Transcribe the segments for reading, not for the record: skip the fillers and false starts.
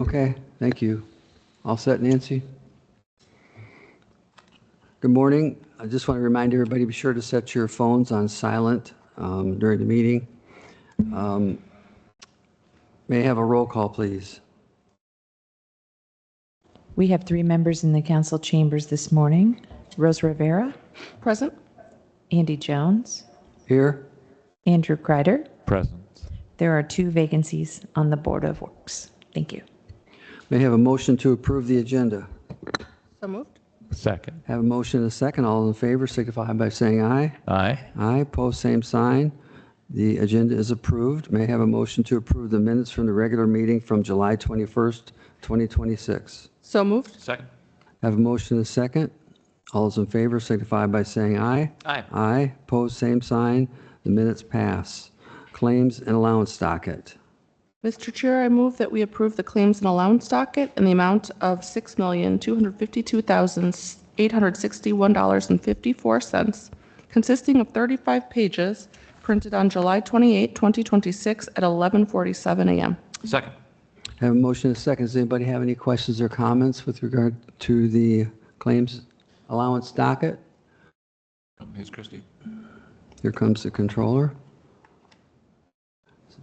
Okay, thank you. All set, Nancy? Good morning. I just want to remind everybody, be sure to set your phones on silent during the meeting. May I have a roll call, please? We have 3 members in the council chambers this morning. Rose Rivera, Present. Andy Jones, Here? Andrew Kreider. Present. There are 2 vacancies on the Board of Works. Thank you. May I have a motion to approve the agenda? So moved. Second. Have a motion and a second. All in favor signify by saying aye. Aye. Aye, pose same sign. The agenda is approved. May I have a motion to approve the minutes from the regular meeting from July 21st, 2026? So moved. Second. Have a motion and a second. All those in favor signify by saying aye. Aye. Aye, pose same sign. The minutes pass. Claims and allowance docket. Mr. Chair, I move that we approve the claims and allowance docket in the amount of $6,252,861.54, consisting of 35 pages, printed on July 28, 2026 at 11:47 a.m. Second. Have a motion and a second. Does anybody have any questions or comments with regard to the claims allowance docket? Here's Christie. Here comes the controller.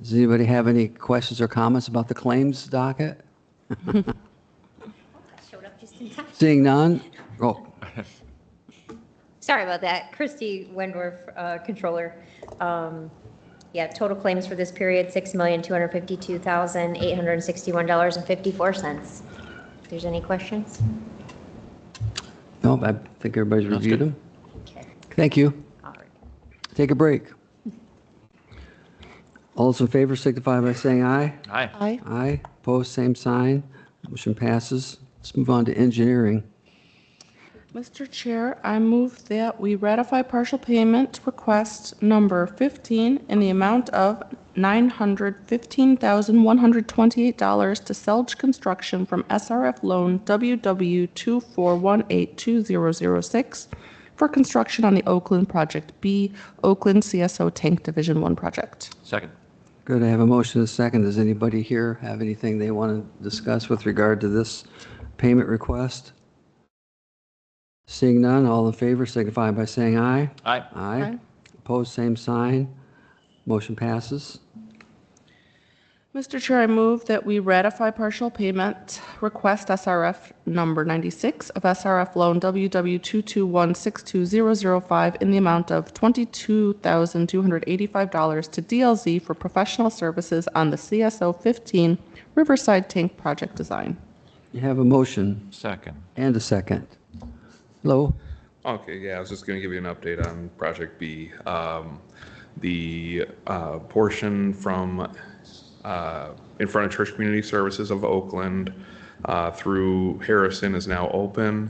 Does anybody have any questions or comments about the claims docket? Showed up just in time. Seeing none? Oh, Sorry about that. Christy Wendorf, Controller. Yeah, total claims for this period, $6,252,861.54. If there's any questions? no, I think everybody's reviewed them. Okay, Thank you. all right. Take a break. All those in favor signify by saying aye. Aye. Aye. Aye. Opposed, same sign. Motion passes. Let's move on to engineering. Mr. Chair, I move that we ratify partial payment request number 15 in the amount of $915,128 to Selge Construction from SRF Loan WW24182006 for construction on the Oakland Project B, Oakland CSO Tank Division 1 project. Second. Good, I have a motion and a second. Does anybody here have anything they want to discuss with regard to this payment request? Seeing none, all in favor signify by saying aye. Aye. Aye. Aye. Opposed, same sign. Motion passes. Mr. Chair, I move that we ratify partial payment request SRF number 96 of SRF loan WW221620005 in the amount of $22,285 to DLZ for professional services on the CSO 15 Riverside Tank project design. You have a motion Second. and a second. Hello? Okay, yeah, I was just going to give you an update on Project B. The portion from in front of Church Community Services of Oakland through Harrison is now open,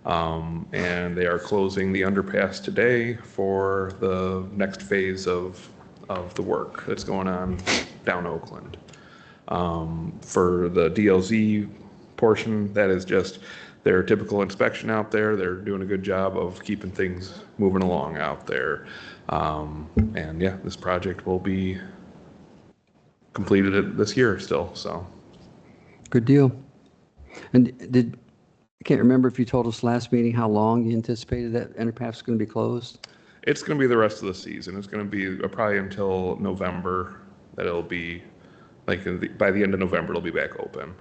and they are closing the underpass today for the next phase of the work that's going on down Oakland. For the DLZ portion, that is just their typical inspection out there. They're doing a good job of keeping things moving along out there. And yeah, this project will be completed this year still, so. Good deal. And I can't remember if you told us last meeting how long you anticipated that underpass was going to be closed? It's going to be the rest of the season. It's going to be probably until November that it'll be, like, by the end of November, it'll be back open.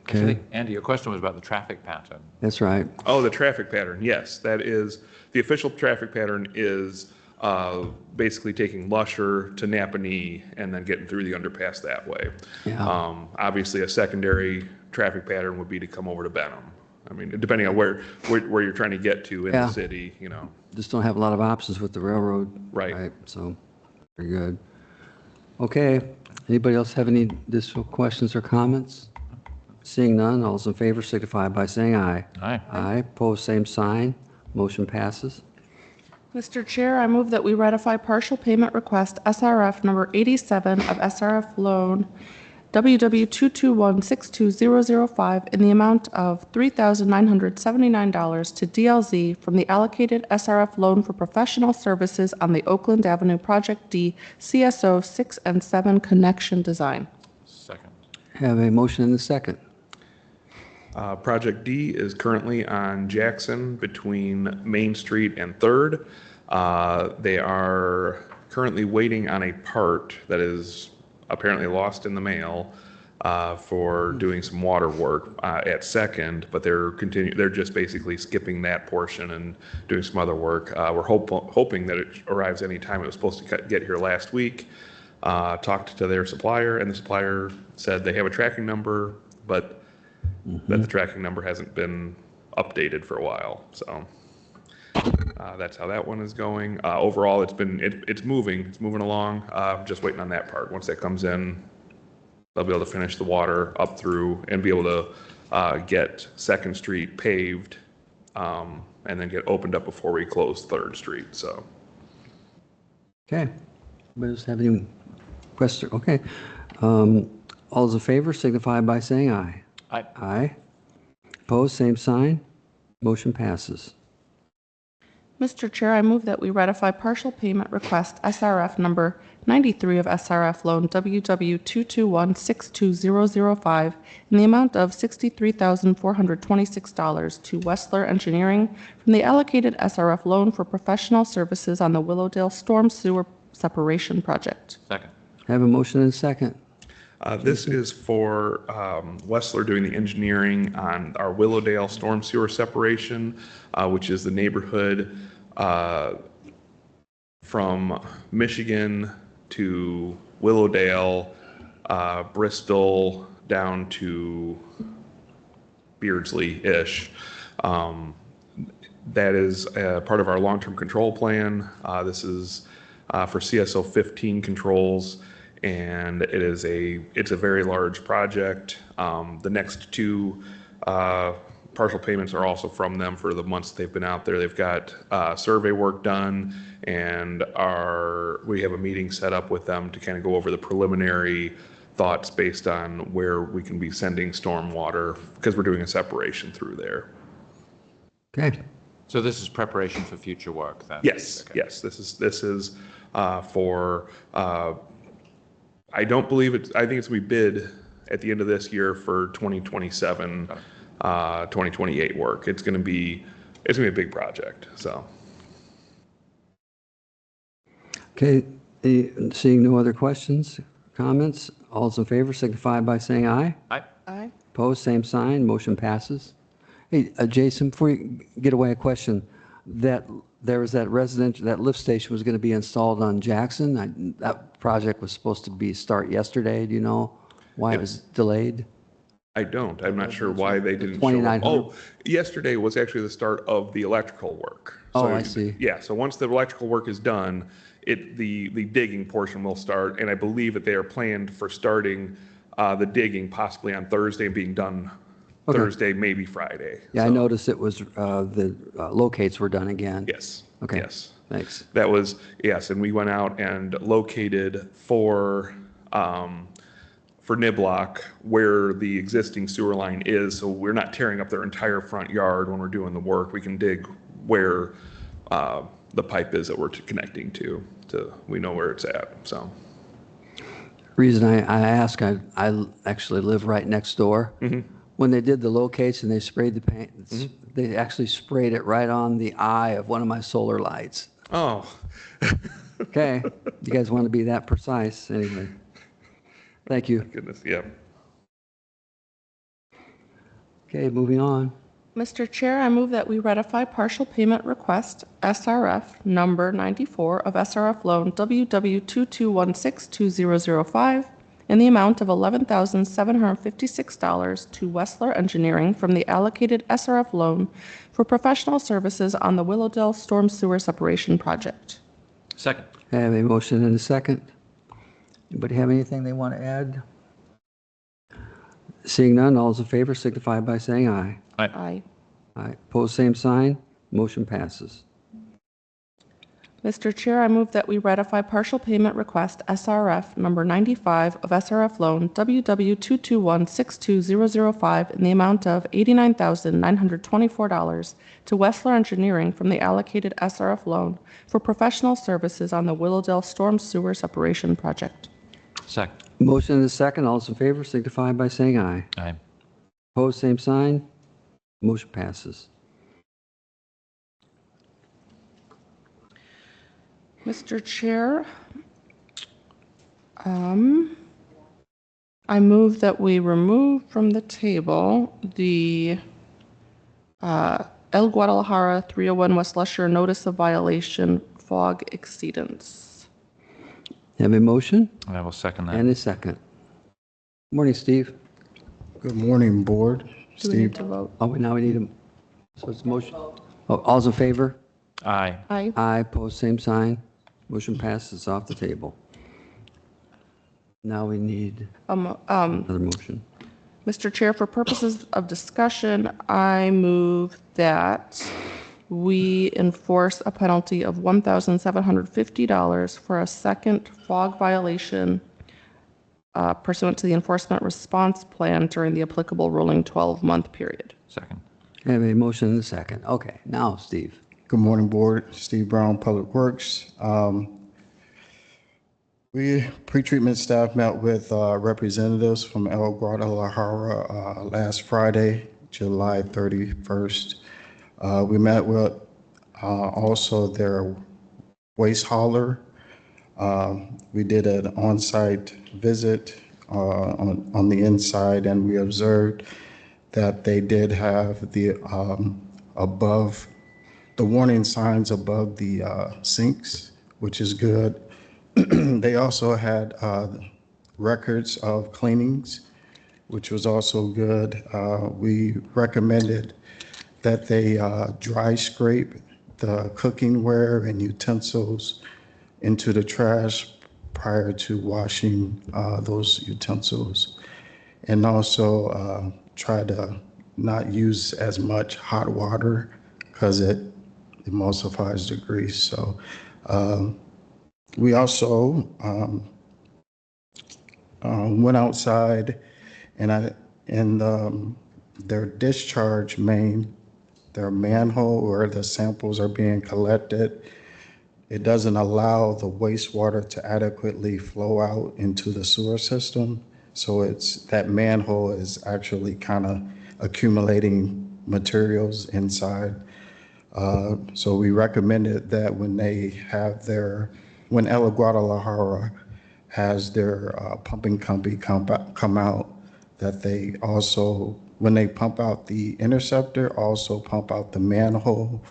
I think, Andy, your question was about the traffic pattern. That's right. Oh, the traffic pattern. Yes, that is, the official traffic pattern is basically taking Lusher to Napanee and then getting through the underpass that way. Yeah. Obviously, a secondary traffic pattern would be to come over to Benham. I mean, depending on where you're trying to get to in Yeah. the city, you know. Just don't have a lot of options with the railroad. Right. So, very good. Okay. Anybody else have any additional questions or comments? Seeing none, all those in favor signify by saying aye. Aye. Aye. Pose same sign. Motion passes. Mr. Chair, I move that we ratify partial payment request SRF number 87 of SRF loan WW221620005 in the amount of $3,979 to DLZ from the allocated SRF loan for professional services on the Oakland Avenue Project D CSO 6 and 7 connection design. Second. Have a motion and a second. Project D is currently on Jackson between Main Street and Third. They are currently waiting on a part that is apparently lost in the mail for doing some water work at Second, but they're just basically skipping that portion and doing some other work. We're hoping that it arrives any time. It was supposed to get here last week. Talked to their supplier, and the supplier said they have a tracking number, but that the tracking number hasn't been updated for a while. So that's how that one is going. Overall, it's moving along. Just waiting on that part. Once that comes in, they'll be able to finish the water up through and be able to get Second Street paved, and then get opened up before we close Third Street. So. Okay. Anybody else have any questions? Okay. All those in favor signify by saying aye. Aye. Aye. Opposed, same sign. Motion passes. Mr. Chair, I move that we ratify partial payment request SRF number 93 of SRF loan WW221-62005 in the amount of $63,426 to Wessler Engineering from the allocated SRF loan for professional services on the Willowdale Storm Sewer Separation Project. Second. Have a motion and a second. This is for Wessler doing the engineering on our Willowdale storm sewer separation, which is the neighborhood from Michigan to Willowdale, Bristol, down to Beardsley-ish. That is part of our long-term control plan. This is for CSO 15 controls. And it's a very large project. The next two partial payments are also from them for the months they've been out there. They've got survey work done, and we have a meeting set up with them to kind of go over the preliminary thoughts based on where we can be sending storm water, because we're doing a separation through there. Okay. So this is preparation for future work then? Yes, Okay. yes. This is for. I don't believe it's, I think it's going to be bid at the end of this year for 2027, 2028 work. It's going to be a big project, so. Okay. Seeing no other questions, comments, all those in favor signify by saying aye. Aye. Aye. Opposed, same sign. Motion passes. Hey, Jason, before you get away, a question. That lift station was going to be installed on Jackson. That project was supposed to start yesterday. Do you know why it was delayed? I don't. I'm not sure why they didn't show up. 2900. Oh, yesterday was actually the start of the electrical work. Oh, I see. Yeah, so once the electrical work is done, the digging portion will start, and I believe that they are planned for starting the digging possibly on Thursday and being done Okay. Thursday, maybe Friday. Yeah, I So, noticed it was the locates were done again. Yes. Okay. Yes. Thanks. That was, yes, and we went out and located for Niblock where the existing sewer line is, so we're not tearing up their entire front yard when we're doing the work. We can dig where the pipe is that we're connecting to, we know where it's at, so. Reason I ask, I actually live right next door. When they did the locates and they sprayed the paint, they actually sprayed it right on the eye of one of my solar lights. Oh, Okay, you guys want to be that precise anyway. Thank you. goodness, yeah. Okay, moving on. Mr. Chair, I move that we ratify partial payment request SRF number 94 of SRF loan WW221620005 in the amount of $11,756 to Wessler Engineering from the allocated SRF loan for professional services on the Willowdale Storm Sewer Separation Project. Second. I have a motion and a second. Anybody have anything they want to add? Seeing none, all those in favor signify by saying aye. Aye. Aye. Opposed, same sign. Motion passes. Mr. Chair, I move that we ratify partial payment request SRF number 95 of SRF loan WW221620005 in the amount of $89,924 to Wessler Engineering from the allocated SRF loan for professional services on the Willowdale Storm Sewer Separation Project. Second. Motion and a second. All those in favor signify by saying aye. Aye. Opposed, same sign. Motion passes. Mr. Chair, I move that we remove from the table the El Guadalajara 301 West Lusher Notice of Violation Fog Exceedance. Have a motion I will second that. and a second. Morning, Steve. Good morning, Board. Do we need Steve, to vote? Oh, now we need a, so it's motion. Oh, all's in favor? Aye. Aye. Aye, opposed, same sign. Motion passes off the table. Now we need another motion. Mr. Chair, for purposes of discussion, I move that we enforce a penalty of $1,750 for a second fog violation pursuant to the Enforcement Response Plan during the applicable rolling 12-month period. Second. Have a motion and a second. Okay, now, Steve. good morning, Board. Steve Brown, Public Works. We, pretreatment staff, met with representatives from El Guadalajara last Friday, July 31st. We met with also their waste hauler. We did an on-site visit on the inside, and we observed that they did have the above the warning signs above the sinks, which is good. They also had records of cleanings, which was also good. We recommended that they dry scrape the cooking ware and utensils into the trash prior to washing those utensils. And also try to not use as much hot water because it emulsifies the grease. So we also went outside and their discharge main, their manhole where the samples are being collected, it doesn't allow the wastewater to adequately flow out into the sewer system. So that manhole is actually kind of accumulating materials inside. So we recommended that when El Guadalajara has their pumping company come out, that they also, when they pump out the interceptor, also pump out the manhole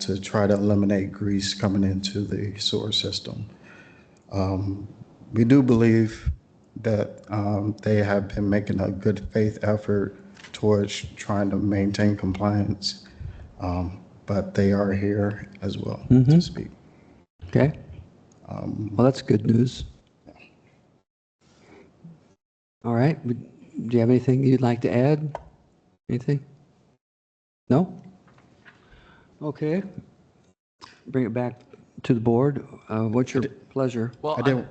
to try to eliminate grease coming into the sewer system. We do believe that they have been making a good faith effort towards trying to maintain compliance, but they are here as well to speak. Okay. Well, that's good news. All right. Do you have anything you'd like to add? Anything? No? Okay. Bring it back to the board. What's your pleasure? Well, I didn't,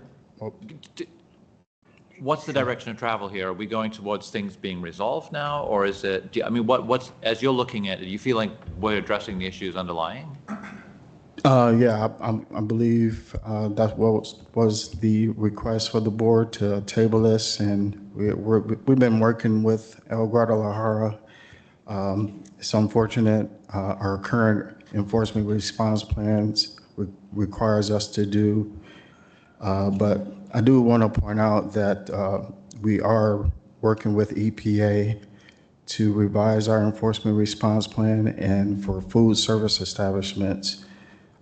what's the direction of travel here? Are we going towards things being resolved now, or is it, what's, as you're looking at it, do you feel like we're addressing the issues underlying? yeah, I believe that was the request for the board to table this, and we've been working with El Guadalajara. It's unfortunate our current enforcement response plans requires us to do, but I do want to point out that we are working with EPA to revise our enforcement response plan, and for food service establishments,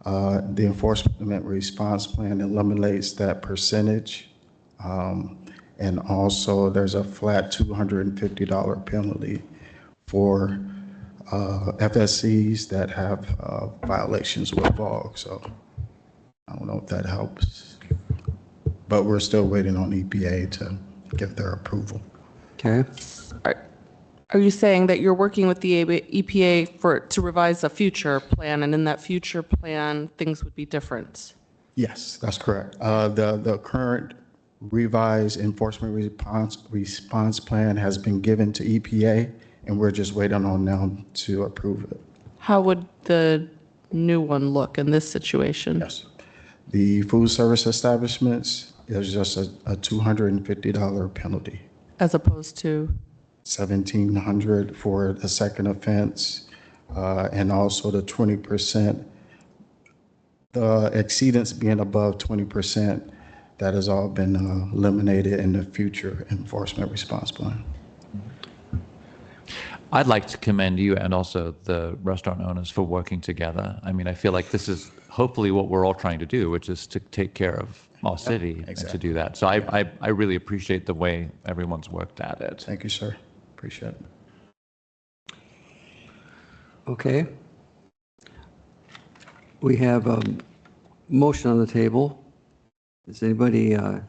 the enforcement response plan eliminates that percentage. And also there's a flat $250 penalty for FSCs that have violations with fog. So I don't know if that helps, but we're still waiting on EPA to give their approval. Okay. Are you saying that you're working with the EPA to revise a future plan, and in that future plan, things would be different? Yes, that's correct. The current revised enforcement response plan has been given to EPA, and we're just waiting on them to approve it. How would the new one look in this situation? Yes. The food service establishments, it was just a $250 penalty. As opposed to, $1,700 for the second offense, and also the 20%, the exceedance being above 20%, that has all been eliminated in the future enforcement response plan. I'd like to commend you and also the restaurant owners for working together. I mean, I feel like this is hopefully what we're all trying to do, which is to take care of our city and to do that. So I really appreciate the way everyone's worked at it. Thank you, sir. Appreciate it. Okay. We have a motion on the table. Does anybody have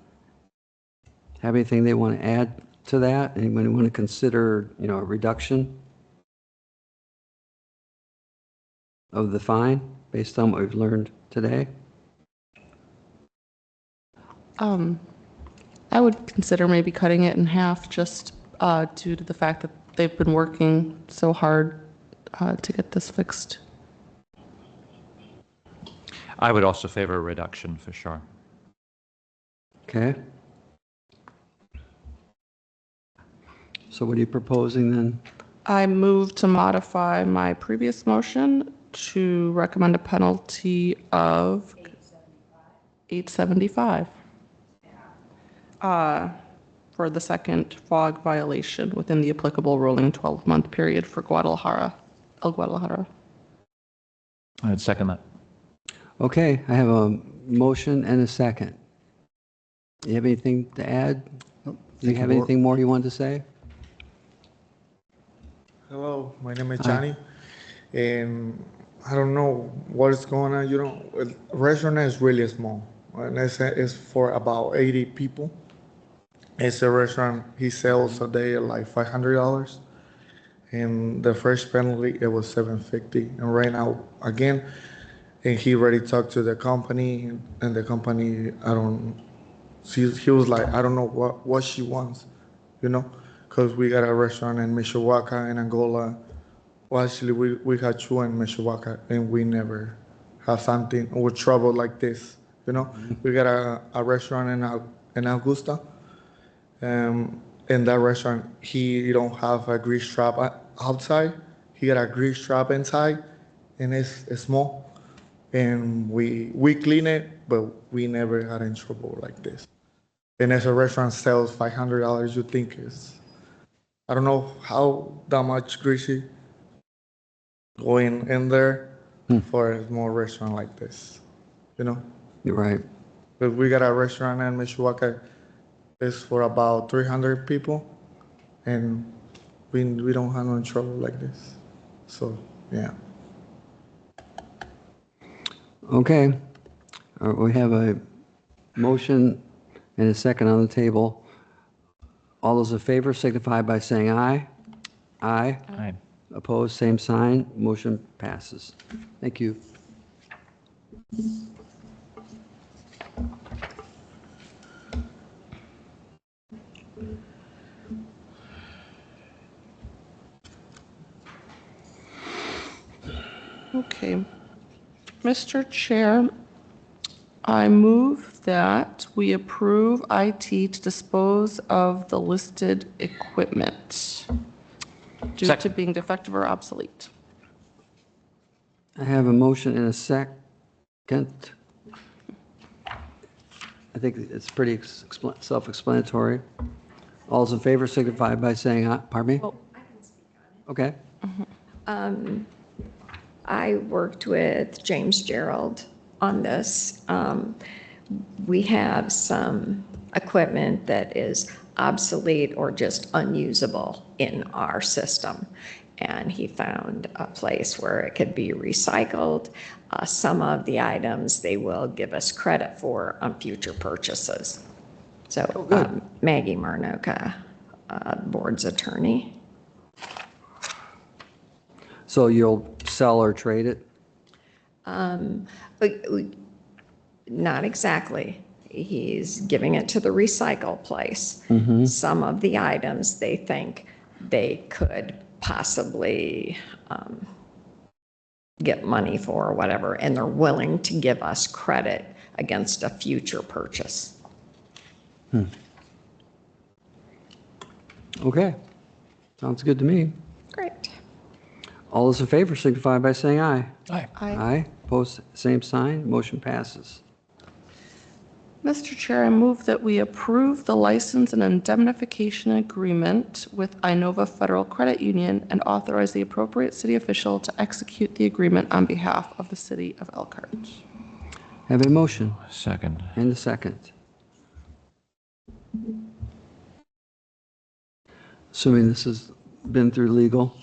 anything they want to add to that? Anybody want to consider, a reduction of the fine based on what we've learned today? I would consider maybe cutting it in half just due to the fact that they've been working so hard to get this fixed. I would also favor a reduction for sure. Okay. So what are you proposing then? I move to modify my previous motion to recommend a penalty of $875 for the second fog violation within the applicable rolling 12-month period for El Guadalajara. I'd second that. Okay, I have a motion and a second. You have anything to add? Do you have anything more you want to say? Hello, my name is Johnny, and I don't know what is going on. The restaurant is really small, and it's for about 80 people. It's a restaurant. He sells a day like $500, and the first penalty it was $750, and right now again, and he already talked to the company, and the company he was like, I don't know what she wants, because we got a restaurant in Mishawaka and Angola. Well, actually, we had two in Mishawaka, and we never had something with trouble like this. We got a restaurant in Augusta. In that restaurant, he don't have a grease trap outside. He got a grease trap inside, and it's small. And we clean it, but we never had in trouble like this. And as a restaurant sells $500, you think I don't know how that much greasy going in there for a small restaurant like this, You're right. But we got a restaurant in Mishawaka. It's for about 300 people, and we don't have no trouble like this. So, yeah. Okay. We have a motion and a second on the table. All those in favor signify by saying aye. Aye. Aye. Opposed, same sign. Motion passes. Thank you. Okay. Mr. Chair, I move that we approve IT to dispose of the listed equipment due to Second. being defective or obsolete. I have a motion and a second. I think it's pretty self-explanatory. All those in favor signify by saying aye. Pardon me? Oh, I can speak on Okay. it. I worked with James Gerald on this. We have some equipment that is obsolete or just unusable in our system. And he found a place where it could be recycled. Some of the items they will give us credit for on future purchases. So Maggie Marnoka, board's attorney. So you'll sell or trade it? Not exactly. He's giving it to the recycle place. Some of the items they think they could possibly get money for or whatever, and they're willing to give us credit against a future purchase. Okay, sounds good to me. Great. All those in favor signify by saying aye. Aye. Aye, opposed, same sign, motion passes. Mr. Chair, I move that we approve the license and indemnification agreement with Inova Federal Credit Union and authorize the appropriate city official to execute the agreement on behalf of the city of Elkhart. Have a motion Second. and a second. Assuming this has been through legal.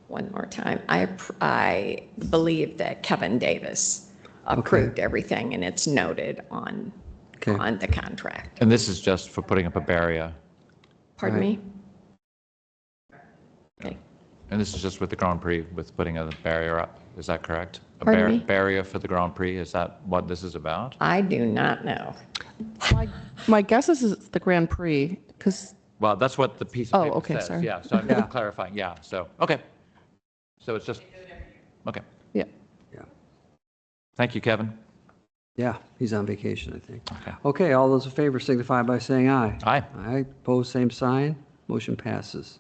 One more time. I believe that Kevin Davis approved everything, and it's noted on Okay. the contract. And this is just for putting up a barrier. Pardon Right. me? Okay. And this is just with the Grand Prix, with putting a barrier up. Is that correct? A Pardon me? barrier for the Grand Prix. Is that what this is about? I do not know. My guess is the Grand Prix, because, Well, that's what the piece Oh, of paper okay, says. sorry. Yeah, so I'm Yeah. clarifying. Yeah, so, okay. So it's just, okay. yeah. Yeah. Thank you, Kevin. Yeah, he's on vacation, I think. Okay. Okay, all those in favor signify by saying aye. Aye. Aye, opposed, same sign, motion passes.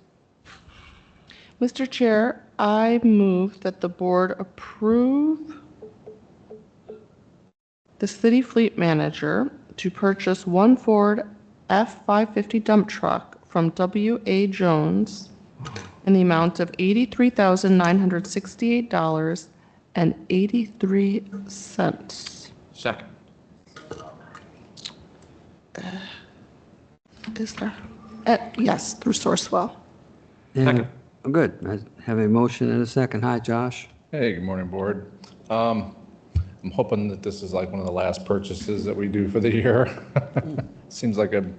Mr. Chair, I move that the board approve the city fleet manager to purchase one Ford F-550 dump truck from W.A. Jones in the amount of $83,968.83. Second. Is there? Yes, through Sourcewell. And- Second. Oh, good, I have a motion and a second. Hi, Josh. Hey, good morning, Board. I'm hoping that this is like one of the last purchases that we do for the year. Seems like I've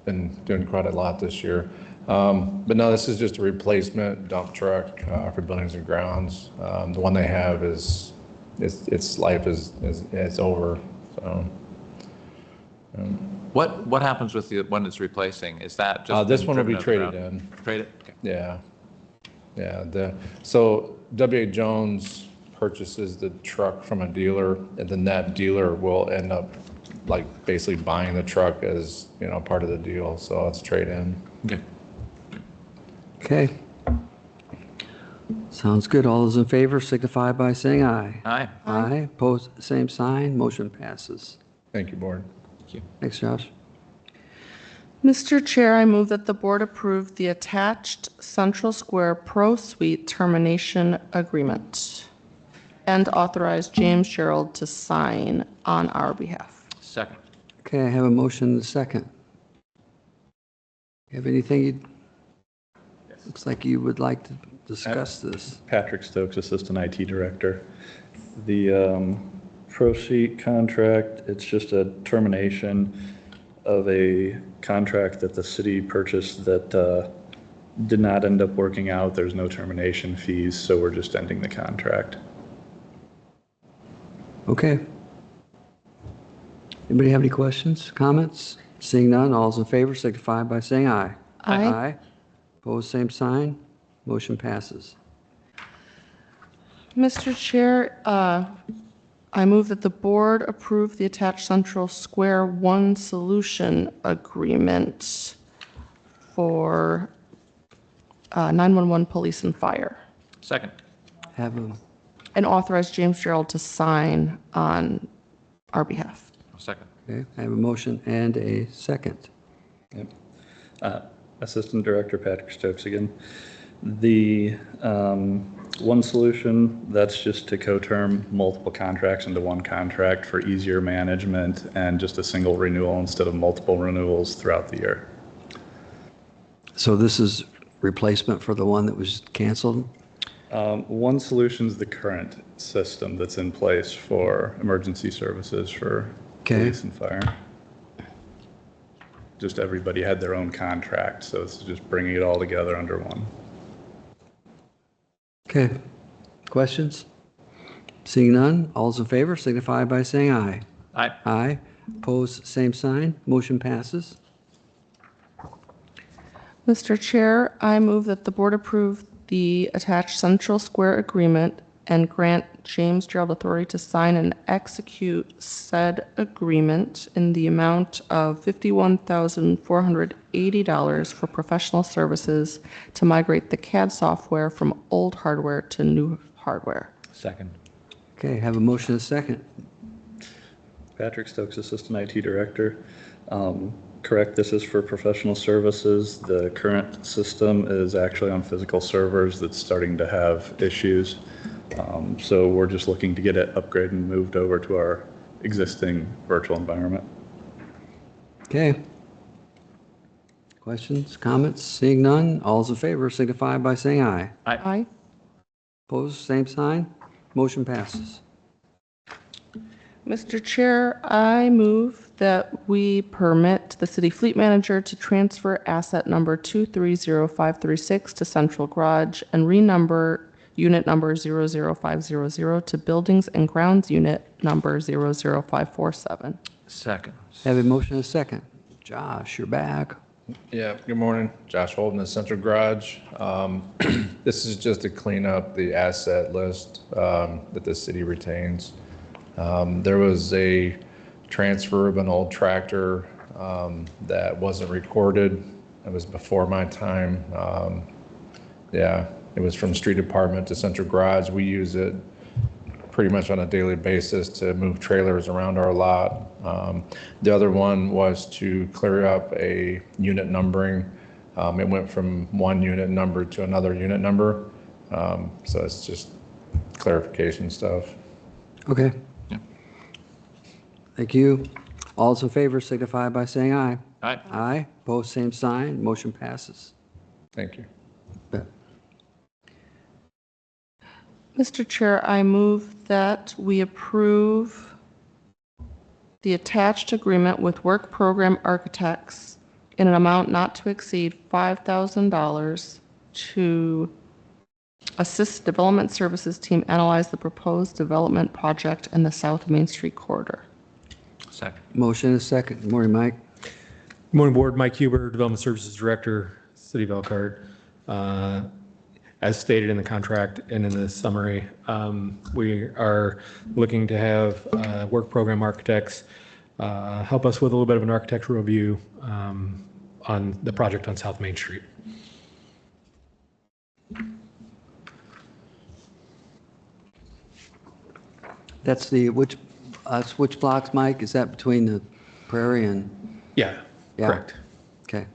been doing quite a lot this year. But no, this is just a replacement dump truck for buildings and grounds. The one they have is, its life is over, so. What happens with the one it's replacing? Is that just? This been one will be driven out the traded ground? Traded? Okay. Yeah. Yeah, so W.A. Jones purchases the truck from a dealer, and then that dealer will end up like basically buying the truck as, part of the deal, so it's trade-in. Okay. Okay. Sounds good. All those in favor signify by saying aye. Aye. Aye, opposed, same sign, motion passes. Thank you, Board. Thank you. Thanks, Josh. Mr. Chair, I move that the board approve the attached Central Square Pro Suite termination agreement and authorize James Gerald to sign on our behalf. Second. Okay, I have a motion and a second. You have anything looks like you would like to discuss this? Patrick Stokes, Assistant IT Director. The ProSeat contract, it's just a termination of a contract that the city purchased that did not end up working out. There's no termination fees, so we're just ending the contract. Okay. Anybody have any questions, comments? Seeing none, all those in favor signify by saying aye. Aye. Aye. Opposed, same sign. Motion passes. Mr. Chair, I move that the board approve the attached Central Square One Solution Agreement for 911 Police and Fire Second. Have a, and authorize James Gerald to sign on our behalf. Second. okay, I have a motion and a second. Assistant Director Patrick Stokes again. The one solution, that's just to co-term multiple contracts into one contract for easier management and just a single renewal instead of multiple renewals throughout the year. So this is replacement for the one that was canceled? One solution is the current system that's in place for emergency services for Okay. police and fire. Just everybody had their own contract, so it's just bringing it all together under one. Okay. Questions? Seeing none, all those in favor signify by saying aye. Aye. Aye. Opposed, same sign. Motion passes. Mr. Chair, I move that the board approve the attached Central Square Agreement and grant James Gerald authority to sign and execute said agreement in the amount of $51,480 for professional services to migrate the CAD software from old hardware to new hardware. Second. Okay, have a motion and a second. Patrick Stokes, Assistant IT Director. Correct, this is for professional services. The current system is actually on physical servers that's starting to have issues. So we're just looking to get it upgraded and moved over to our existing virtual environment. Okay. Questions, comments? Seeing none, all's in favor signify by saying aye. Aye. Opposed, same sign. Motion passes. Mr. Chair, I move that we permit the city fleet manager to transfer asset number 230536 to Central Garage and renumber unit number 00500 to Buildings and Grounds unit number 00547. Second. Have a motion and a second. Josh, you're back. Yeah, good morning. Josh Holden, the Central Garage. This is just to clean up the asset list that the city retains. There was a transfer of an old tractor that wasn't recorded. It was before my time. Yeah, it was from street department to Central Garage. We use it pretty much on a daily basis to move trailers around our lot. The other one was to clear up a unit numbering. It went from one unit number to another unit number. So it's just clarification stuff. Okay. Thank you. All's in favor signify by saying aye. Aye. Aye. Opposed, same sign. Motion passes. Thank you. Mr. Chair, I move that we approve the attached agreement with Work Program Architects in an amount not to exceed $5,000 to assist Development Services Team analyze the proposed development project in the South Main Street corridor. Second. Motion and a second. Good morning, Mike. Good morning, Board. Mike Huber, Development Services Director, City of Elkhart. As stated in the contract and in the summary, we are looking to have Work Program Architects help us with a little bit of an architectural review on the project on South Main Street. That's the, which blocks, Mike? Is that between the Prairie and? Yeah, correct. Okay.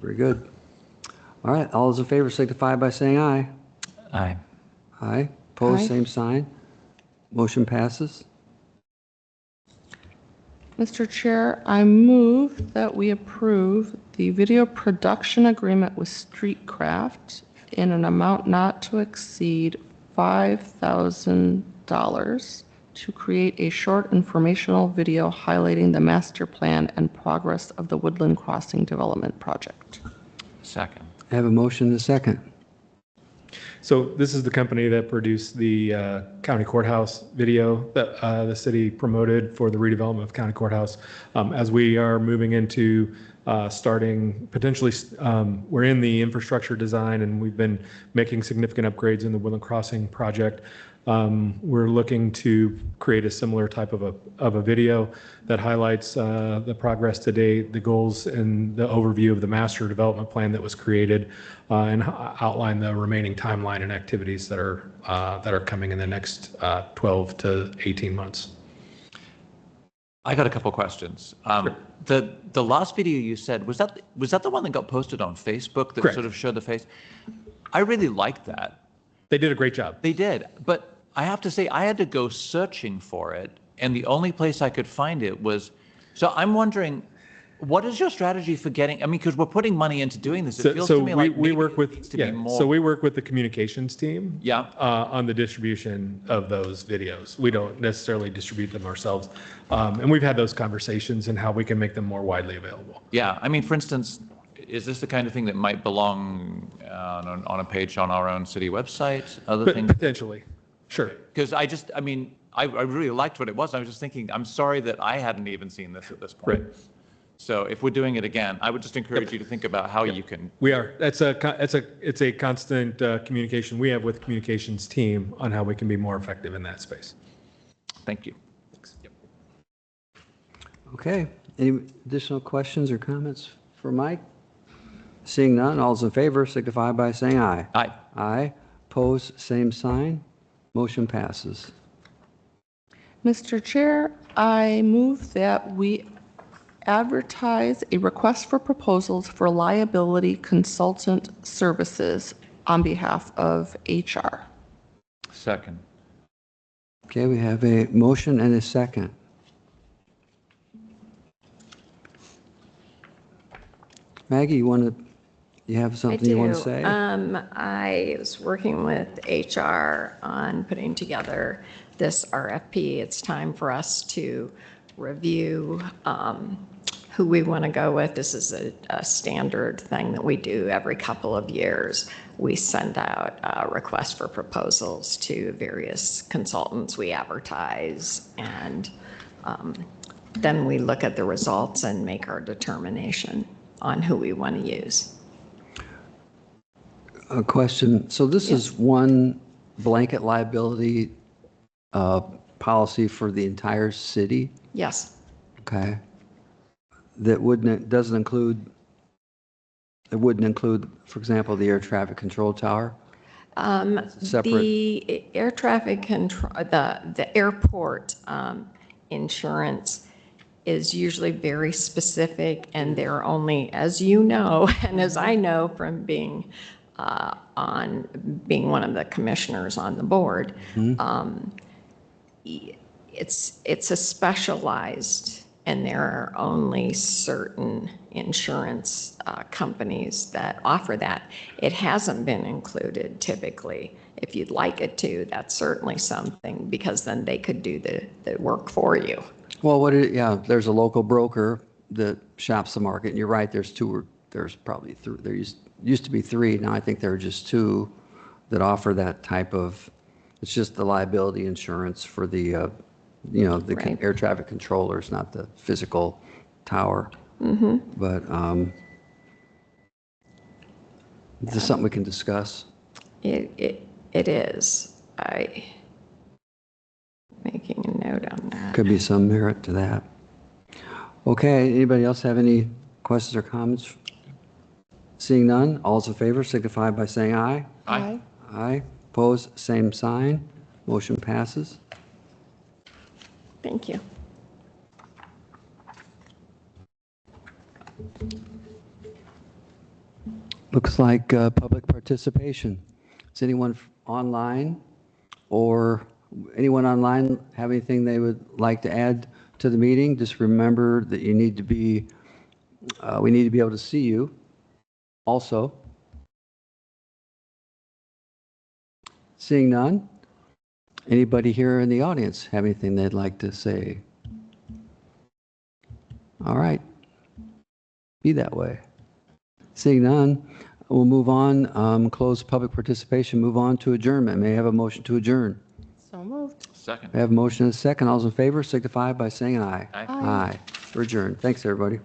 Very good. All right, all those in favor signify by saying aye. Aye. Aye. Opposed, Aye. same sign. Motion passes. Mr. Chair, I move that we approve the video production agreement with Streetcraft in an amount not to exceed $5,000 to create a short informational video highlighting the master plan and progress of the Woodland Crossing Development Project. Second. I have a motion and a second. So this is the company that produced the county courthouse video that the city promoted for the redevelopment of county courthouse. As we are moving into starting potentially, we're in the infrastructure design and we've been making significant upgrades in the Woodland Crossing project. We're looking to create a similar type of a video that highlights the progress to date, the goals, and the overview of the master development plan that was created, and outline the remaining timeline and activities that are coming in the next 12 to 18 months. I got a couple questions. Sure. The last video you said, was that the one that got posted on Facebook that Correct. sort of showed the face? I really liked that. They did a great job. They did, but I have to say I had to go searching for it, and the only place I could find it was. So I'm wondering, what is your strategy for getting? I mean, because we're putting money into doing this. It feels to me like we maybe work it with needs to be more. So we work with the communications team. Yeah. On the distribution of those videos. We don't necessarily distribute them ourselves, and we've had those conversations and how we can make them more widely available. Yeah, I mean, for instance, is this the kind of thing that might belong on a page on our own city website? Other But things? potentially, sure. Because I really liked what it was. I was just thinking, I'm sorry that I hadn't even seen this at this point. Right. So if we're doing it again, I would just encourage you to think about how you can. We are. It's a constant communication we have with communications team on how we can be more effective in that space. Thank you. Okay, any additional questions or comments for Mike? Seeing none, all's in favor signify by saying aye. Aye. Aye. Pose same sign. Motion passes. Mr. Chair, I move that we advertise a request for proposals for liability consultant services on behalf of HR. Second. Okay, we have a motion and a second. Maggie, you have something you want to say? I was working with HR on putting together this RFP. It's time for us to review who we want to go with. This is a standard thing that we do every couple of years. We send out requests for proposals to various consultants. We advertise, and then we look at the results and make our determination on who we want to use. A question. So this is one blanket liability policy for the entire city? Yes. Okay. That wouldn't, it wouldn't include, for example, the air traffic control tower? Separate? The air traffic control, the airport insurance is usually very specific, and they're only, as you know, and as I know from being one of the commissioners on the board, it's a specialized, and there are only certain insurance companies that offer that. It hasn't been included typically. If you'd like it to, that's certainly something, because then they could do the work for you. Well, there's a local broker that shops the market, and you're right, there's probably three, there used to be three, now I think there are just two that offer that type of, it's just the liability insurance for the, Right. air traffic controllers, not the physical tower. But is this something we can discuss? It is. Making a note on that. Could be some merit to that. Okay, anybody else have any questions or comments? Seeing none, all's in favor signify by saying aye. Aye. Aye. Opposed, same sign. Motion passes. Thank you. Looks like public participation. Does anyone online or anyone online have anything they would like to add to the meeting? Just remember that you need to be, we need to be able to see you also. Seeing none, anybody here in the audience have anything they'd like to say? All right, be that way. Seeing none, we'll move on, close public participation, move on to adjournment. May I have a motion to adjourn? So moved. Second. We have a motion and a second. All those in favor signify by saying aye. Aye. Aye. We're adjourned. Thanks, everybody.